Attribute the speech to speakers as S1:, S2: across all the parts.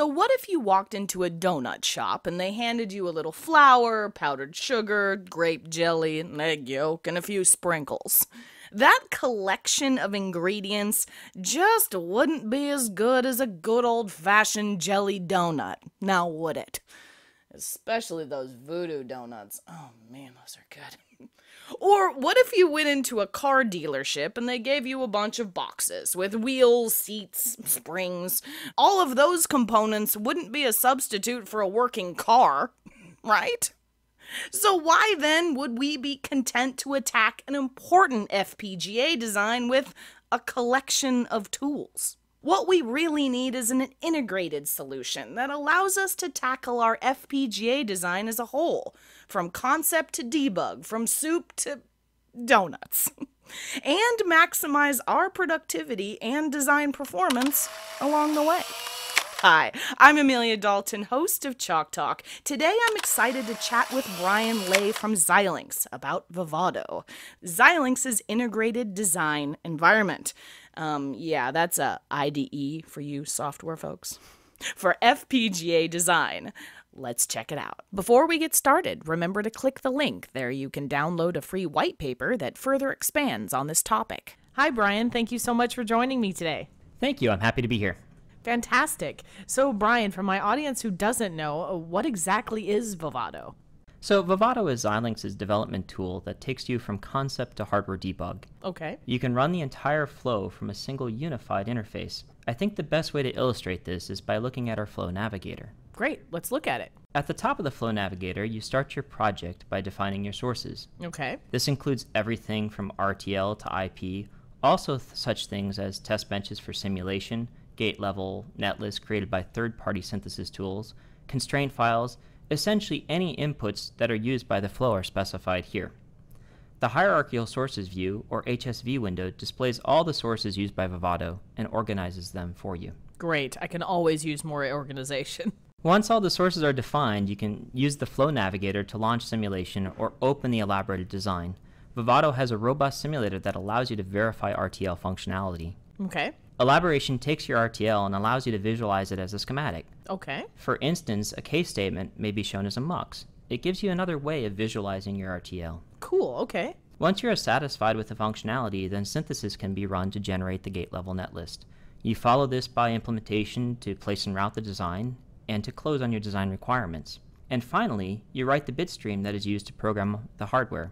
S1: So what if you walked into a donut shop and they handed you a little flour, powdered sugar, grape jelly, an egg yolk, and a few sprinkles? That collection of ingredients just wouldn't be as good as a good old-fashioned jelly donut, now would it? Especially those voodoo donuts. Oh man, those are good. Or what if you went into a car dealership and they gave you a bunch of boxes with wheels, seats, springs? All of those components wouldn't be a substitute for a working car, right? So why then would we be content to attack an important FPGA design with a collection of tools? What we really need is an integrated solution that allows us to tackle our FPGA design as a whole, from concept to debug, from soup to donuts, and maximize our productivity and design performance along the way. Hi, I'm Amelia Dalton, host of Chalk Talk. Today I'm excited to chat with Brian Lay from Xilinx about Vivado, Xilinx's integrated design environment. Yeah, that's a IDE for you software folks. For FPGA design. Let's check it out. Before we get started, remember to click the link. There you can download a free white paper that further expands on this topic. Hi, Brian. Thank you so much for joining me today.
S2: Thank you. I'm happy to be here.
S1: Fantastic. So, Brian, for my audience who doesn't know, what exactly is Vivado?
S2: So Vivado is Xilinx's development tool that takes you from concept to hardware debug.
S1: Okay.
S2: You can run the entire flow from a single unified interface. I think the best way to illustrate this is by looking at our flow navigator.
S1: Great. Let's look at it.
S2: At the top of the flow navigator, you start your project by defining your sources.
S1: Okay.
S2: This includes everything from RTL to IP, also such things as test benches for simulation, gate level, netlist created by third-party synthesis tools, constraint files. Essentially, any inputs that are used by the flow are specified here. The Hierarchical Sources View, or HSV window, displays all the sources used by Vivado and organizes them for you.
S1: Great. I can always use more organization.
S2: Once all the sources are defined, you can use the Flow Navigator to launch simulation or open the elaborated design. Vivado has a robust simulator that allows you to verify RTL functionality.
S1: Okay.
S2: Elaboration takes your RTL and allows you to visualize it as a schematic.
S1: Okay.
S2: For instance, a case statement may be shown as a mux. It gives you another way of visualizing your RTL.
S1: Cool, okay.
S2: Once you are satisfied with the functionality, then synthesis can be run to generate the gate level netlist. You follow this by implementation to place and route the design, and to close on your design requirements. And finally, you write the bit stream that is used to program the hardware.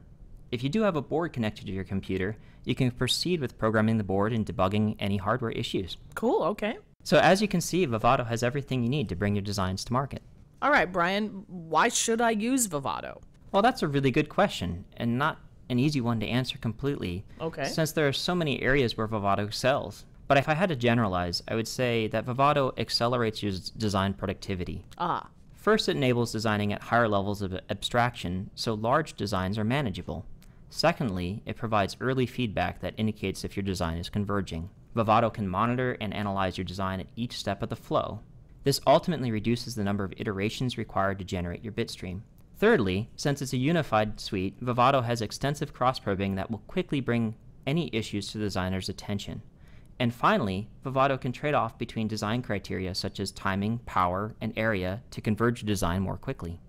S2: If you do have a board connected to your computer, you can proceed with programming the board and debugging any hardware issues.
S1: Cool, okay.
S2: So as you can see, Vivado has everything you need to bring your designs to market.
S1: All right, Brian, why should I use Vivado?
S2: Well, that's a really good question, and not an easy one to answer completely.
S1: Okay.
S2: Since there are so many areas where Vivado excels. But if I had to generalize, I would say that Vivado accelerates your design productivity.
S1: Ah.
S2: First, it enables designing at higher levels of abstraction, so large designs are manageable. Secondly, it provides early feedback that indicates if your design is converging. Vivado can monitor and analyze your design at each step of the flow. This ultimately reduces the number of iterations required to generate your bit stream. Thirdly, since it's a unified suite, Vivado has extensive cross-probing that will quickly bring any issues to the designer's attention. And finally, Vivado can trade off between design criteria such as timing, power, and area to converge your design more quickly.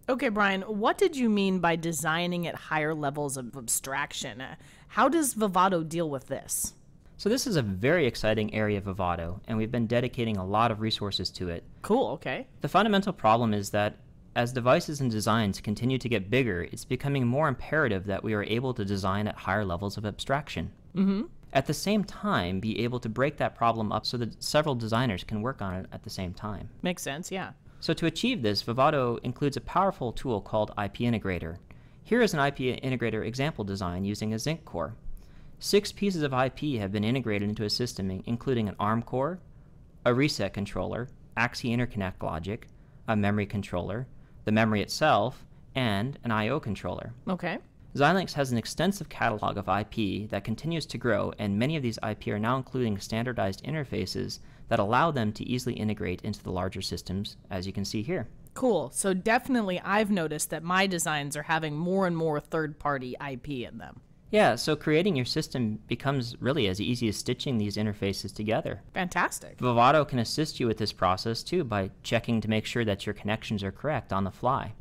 S1: Okay, Brian, what did you mean by designing at higher levels of abstraction? How does Vivado deal with this?
S2: So this is a very exciting area of Vivado, and we've been dedicating a lot of resources to it.
S1: Cool, okay.
S2: The fundamental problem is that as devices and designs continue to get bigger, it's becoming more imperative that we are able to design at higher levels of abstraction.
S1: Mm-hmm.
S2: At the same time, be able to break that problem up so that several designers can work on it at the same time.
S1: Makes sense, yeah.
S2: So to achieve this, Vivado includes a powerful tool called IP Integrator. Here is an IP Integrator example design using a Zinc core. 6 pieces of IP have been integrated into a system, including an ARM core, a reset controller, AXI interconnect logic, a memory controller, the memory itself, and an I/O controller.
S1: Okay.
S2: Xilinx has an extensive catalog of IP that continues to grow, and many of these IP are now including standardized interfaces that allow them to easily integrate into the larger systems, as you can see here.
S1: Cool. So definitely I've noticed that my designs are having more and more third-party IP in them.
S2: Yeah, so creating your system becomes really as easy as stitching these interfaces together.
S1: Fantastic.
S2: Vivado can assist you with this process too by checking to make sure that your connections are correct on the fly.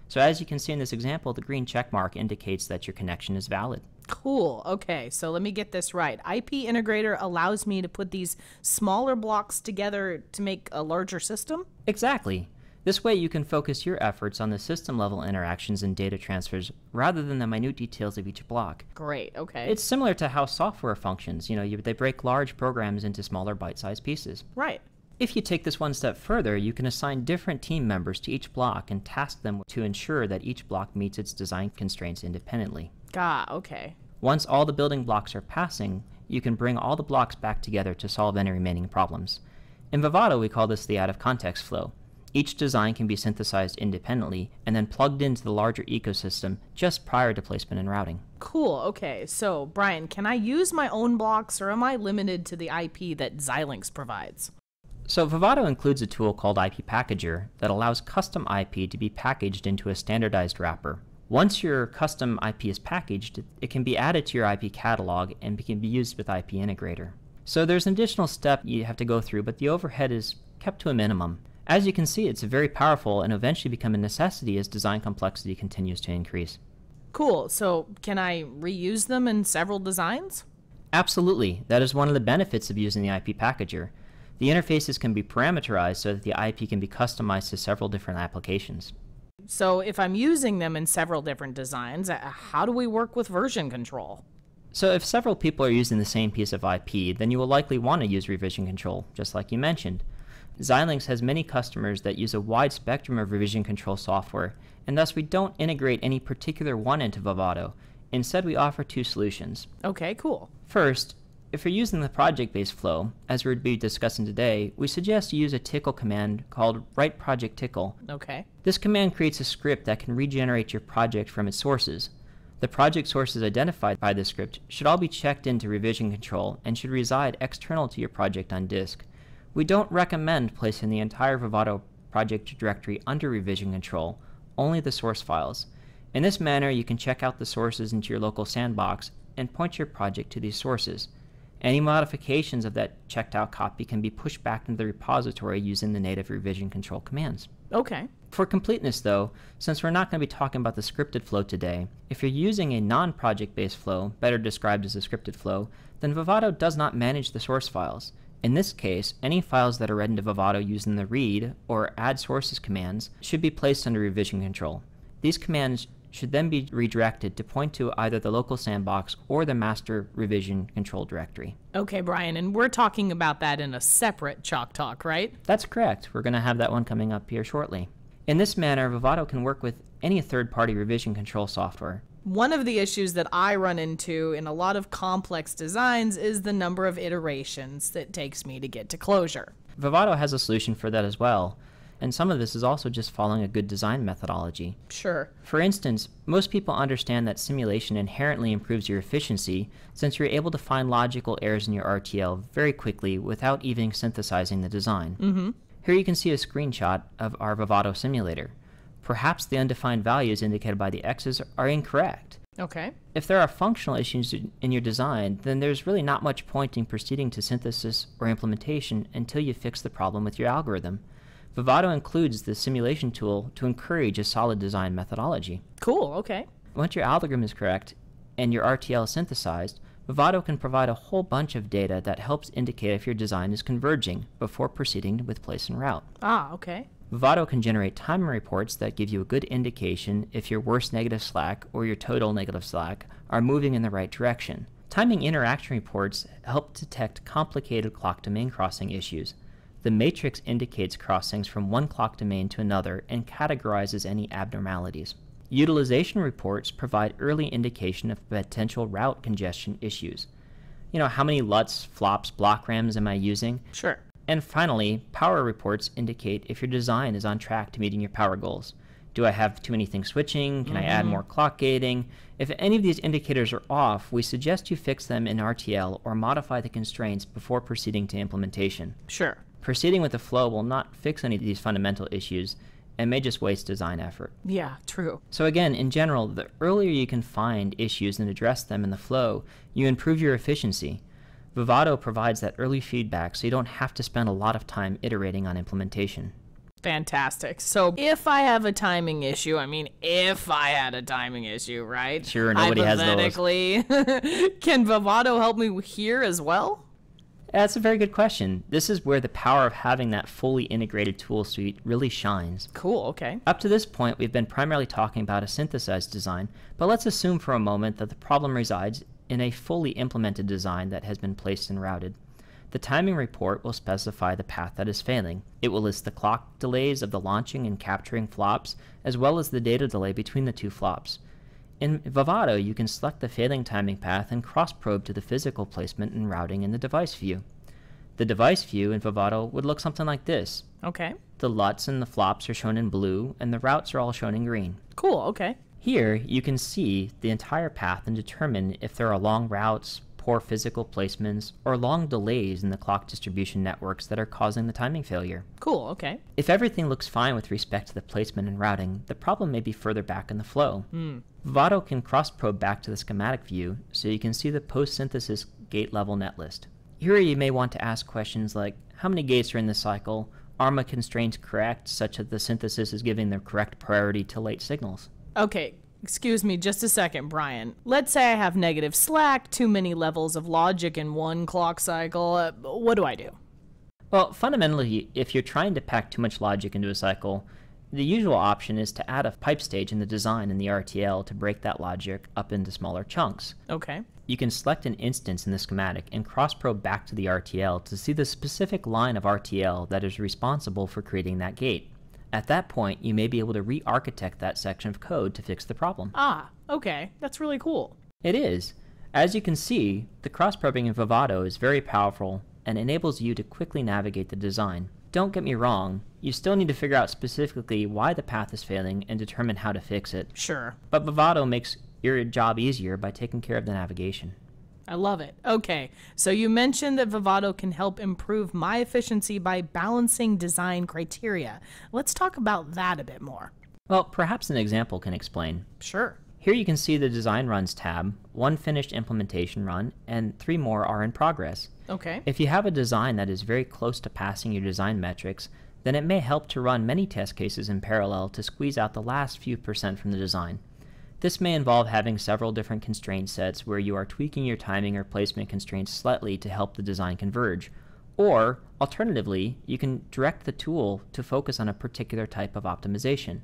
S2: So as you can see in this example, the green check mark indicates that your connection is valid.
S1: Cool. Okay, so let me get this right. IP Integrator allows me to put these smaller blocks together to make a larger system?
S2: Exactly. This way you can focus your efforts on the system-level interactions and data transfers rather than the minute details of each block.
S1: Great, okay.
S2: It's similar to how software functions. They break large programs into smaller bite-sized pieces.
S1: Right.
S2: If you take this one step further, you can assign different team members to each block and task them to ensure that each block meets its design constraints independently.
S1: Okay.
S2: Once all the building blocks are passing, you can bring all the blocks back together to solve any remaining problems. In Vivado, we call this the out-of-context flow. Each design can be synthesized independently and then plugged into the larger ecosystem just prior to placement and routing.
S1: Cool, okay. So, Brian, can I use my own blocks or am I limited to the IP that Xilinx provides?
S2: So Vivado includes a tool called IP Packager that allows custom IP to be packaged into a standardized wrapper. Once your custom IP is packaged, it can be added to your IP catalog and can be used with IP Integrator. So there's an additional step you have to go through, but the overhead is kept to a minimum. As you can see, it's very powerful and eventually become a necessity as design complexity continues to increase.
S1: Cool. So can I reuse them in several designs?
S2: Absolutely. That is one of the benefits of using the IP Packager. The interfaces can be parameterized so that the IP can be customized to several different applications.
S1: So if I'm using them in several different designs, how do we work with version control?
S2: So if several people are using the same piece of IP, then you will likely want to use revision control, just like you mentioned. Xilinx has many customers that use a wide spectrum of revision control software, and thus we don't integrate any particular one into Vivado. Instead, we offer two solutions.
S1: Okay, cool.
S2: First, if you're using the project-based flow, as we'll be discussing today, we suggest you use a tickle command called write project tickle.
S1: Okay.
S2: This command creates a script that can regenerate your project from its sources. The project sources identified by this script should all be checked into revision control and should reside external to your project on disk. We don't recommend placing the entire Vivado project directory under revision control, only the source files. In this manner, you can check out the sources into your local sandbox and point your project to these sources. Any modifications of that checked out copy can be pushed back into the repository using the native revision control commands.
S1: Okay.
S2: For completeness though, since we're not going to be talking about the scripted flow today, if you're using a non-project based flow, better described as a scripted flow, then Vivado does not manage the source files. In this case, any files that are read into Vivado using the read or add sources commands should be placed under revision control. These commands should then be redirected to point to either the local sandbox or the master revision control directory.
S1: Okay, Brian, and we're talking about that in a separate Chalk Talk, right?
S2: That's correct. We're going to have that one coming up here shortly. In this manner, Vivado can work with any third-party revision control software.
S1: One of the issues that I run into in a lot of complex designs is the number of iterations that takes me to get to closure.
S2: Vivado has a solution for that as well, and some of this is also just following a good design methodology.
S1: Sure.
S2: For instance, most people understand that simulation inherently improves your efficiency since you're able to find logical errors in your RTL very quickly without even synthesizing the design.
S1: Mm-hmm.
S2: Here you can see a screenshot of our Vivado simulator. Perhaps the undefined values indicated by the X's are incorrect.
S1: Okay.
S2: If there are functional issues in your design, then there's really not much point in proceeding to synthesis or implementation until you fix the problem with your algorithm. Vivado includes the simulation tool to encourage a solid design methodology.
S1: Cool, okay.
S2: Once your algorithm is correct and your RTL is synthesized, Vivado can provide a whole bunch of data that helps indicate if your design is converging before proceeding with place and route.
S1: Ah, okay.
S2: Vivado can generate timing reports that give you a good indication if your worst negative slack or your total negative slack are moving in the right direction. Timing interaction reports help detect complicated clock domain crossing issues. The matrix indicates crossings from one clock domain to another and categorizes any abnormalities. Utilization reports provide early indication of potential route congestion issues. How many LUTs, flops, block RAMs am I using?
S1: Sure.
S2: And finally, power reports indicate if your design is on track to meeting your power goals. Do I have too many things switching? Can I add more clock gating? If any of these indicators are off, we suggest you fix them in RTL or modify the constraints before proceeding to implementation.
S1: Sure.
S2: Proceeding with the flow will not fix any of these fundamental issues, and may just waste design effort.
S1: Yeah, true.
S2: So again, in general, the earlier you can find issues and address them in the flow, you improve your efficiency. Vivado provides that early feedback so you don't have to spend a lot of time iterating on implementation.
S1: Fantastic. So if I have a timing issue, I mean, if I had a timing issue, right?
S2: Sure, nobody has those.
S1: Hypothetically, can Vivado help me here as well?
S2: That's a very good question. This is where the power of having that fully integrated tool suite really shines.
S1: Cool, okay.
S2: Up to this point, we've been primarily talking about a synthesized design, but let's assume for a moment that the problem resides in a fully implemented design that has been placed and routed. The timing report will specify the path that is failing. It will list the clock delays of the launching and capturing flops, as well as the data delay between the two flops. In Vivado, you can select the failing timing path and cross-probe to the physical placement and routing in the device view. The device view in Vivado would look something like this.
S1: Okay.
S2: The LUTs and the flops are shown in blue, and the routes are all shown in green.
S1: Cool, okay.
S2: Here, you can see the entire path and determine if there are long routes, poor physical placements, or long delays in the clock distribution networks that are causing the timing failure.
S1: Cool, okay.
S2: If everything looks fine with respect to the placement and routing, the problem may be further back in the flow. Vivado can cross-probe back to the schematic view so you can see the post-synthesis gate level netlist. Here you may want to ask questions like, how many gates are in the cycle? Are my constraints correct such that the synthesis is giving the correct priority to late signals?
S1: Okay, excuse me just a second, Brian. Let's say I have negative slack, too many levels of logic in one clock cycle. What do I do?
S2: Well, fundamentally, if you're trying to pack too much logic into a cycle, the usual option is to add a pipe stage in the design in the RTL to break that logic up into smaller chunks.
S1: Okay.
S2: You can select an instance in the schematic and cross-probe back to the RTL to see the specific line of RTL that is responsible for creating that gate. At that point, you may be able to re-architect that section of code to fix the problem.
S1: Ah, okay. That's really cool.
S2: It is. As you can see, the cross-probing in Vivado is very powerful and enables you to quickly navigate the design. Don't get me wrong, you still need to figure out specifically why the path is failing and determine how to fix it.
S1: Sure.
S2: But Vivado makes your job easier by taking care of the navigation.
S1: I love it. Okay, so you mentioned that Vivado can help improve my efficiency by balancing design criteria. Let's talk about that a bit more.
S2: Well, perhaps an example can explain.
S1: Sure.
S2: Here you can see the Design Runs tab, 1 finished implementation run, and 3 more are in progress.
S1: Okay.
S2: If you have a design that is very close to passing your design metrics, then it may help to run many test cases in parallel to squeeze out the last few percent from the design. This may involve having several different constraint sets where you are tweaking your timing or placement constraints slightly to help the design converge. Or, alternatively, you can direct the tool to focus on a particular type of optimization.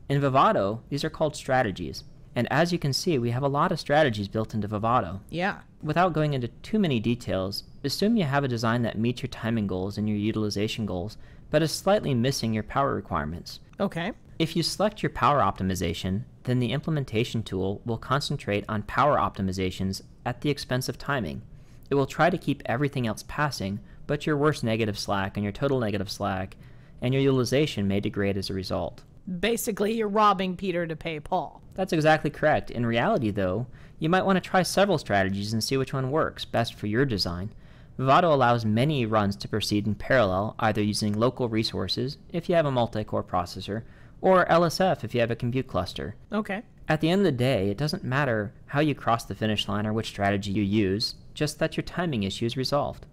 S2: In Vivado, these are called strategies. And as you can see, we have a lot of strategies built into Vivado.
S1: Yeah.
S2: Without going into too many details, assume you have a design that meets your timing goals and your utilization goals, but is slightly missing your power requirements.
S1: Okay.
S2: If you select your power optimization, then the implementation tool will concentrate on power optimizations at the expense of timing. It will try to keep everything else passing, but your worst negative slack and your total negative slack, and your utilization may degrade as a result.
S1: Basically, you're robbing Peter to pay Paul.
S2: That's exactly correct. In reality, though, you might want to try several strategies and see which one works best for your design. Vivado allows many runs to proceed in parallel, either using local resources, if you have a multi-core processor, or LSF if you have a compute cluster.
S1: Okay.
S2: At the end of the day, it doesn't matter how you cross the finish line or which strategy you use, just that your timing issue is resolved.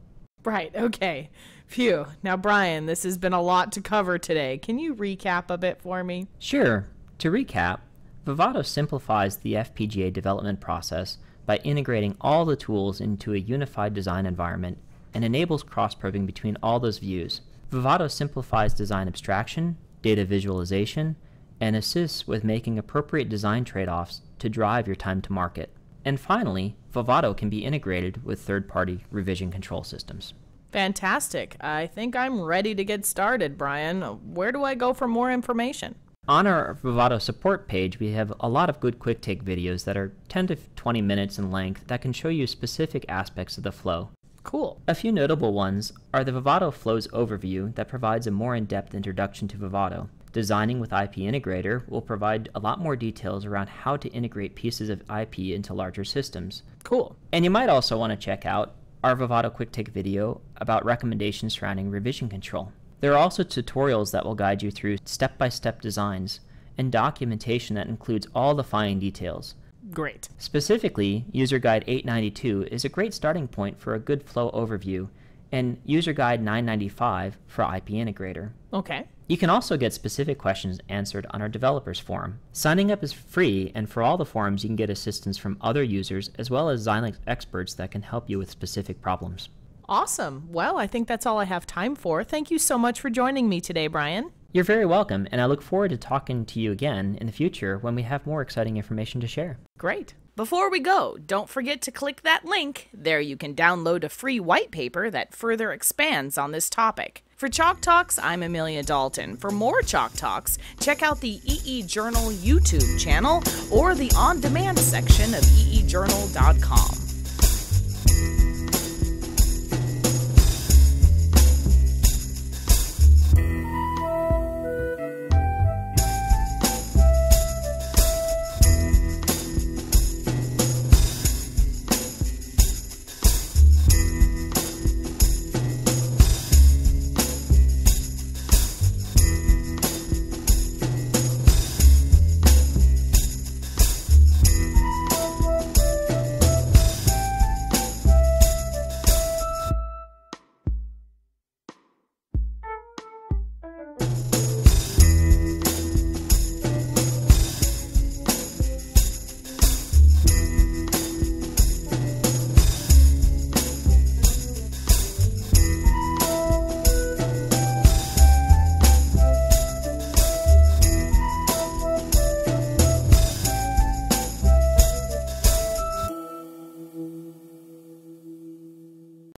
S1: Right, okay. Phew. Now, Brian, this has been a lot to cover today. Can you recap a bit for me?
S2: Sure. To recap, Vivado simplifies the FPGA development process by integrating all the tools into a unified design environment and enables cross-probing between all those views. Vivado simplifies design abstraction, data visualization, and assists with making appropriate design trade-offs to drive your time to market. And finally, Vivado can be integrated with third-party revision control systems.
S1: Fantastic. I think I'm ready to get started, Brian. Where do I go for more information?
S2: On our Vivado support page, we have a lot of good quick take videos that are 10 to 20 minutes in length that can show you specific aspects of the flow.
S1: Cool.
S2: A few notable ones are the Vivado Flows Overview that provides a more in-depth introduction to Vivado. Designing with IP Integrator will provide a lot more details around how to integrate pieces of IP into larger systems.
S1: Cool.
S2: And you might also want to check out our Vivado Quick Take video about recommendations surrounding revision control. There are also tutorials that will guide you through step-by-step designs and documentation that includes all the fine details.
S1: Great.
S2: Specifically, User Guide 892 is a great starting point for a good flow overview, and User Guide 995 for IP Integrator.
S1: Okay.
S2: You can also get specific questions answered on our developers forum. Signing up is free, and for all the forums you can get assistance from other users as well as Xilinx experts that can help you with specific problems.
S1: Awesome. Well, I think that's all I have time for. Thank you so much for joining me today, Brian.
S2: You're very welcome, and I look forward to talking to you again in the future when we have more exciting information to share.
S1: Great. Before we go, don't forget to click that link. There you can download a free white paper that further expands on this topic. For Chalk Talks, I'm Amelia Dalton. For more Chalk Talks, check out the EE Journal YouTube channel or the on-demand section of eejournal.com.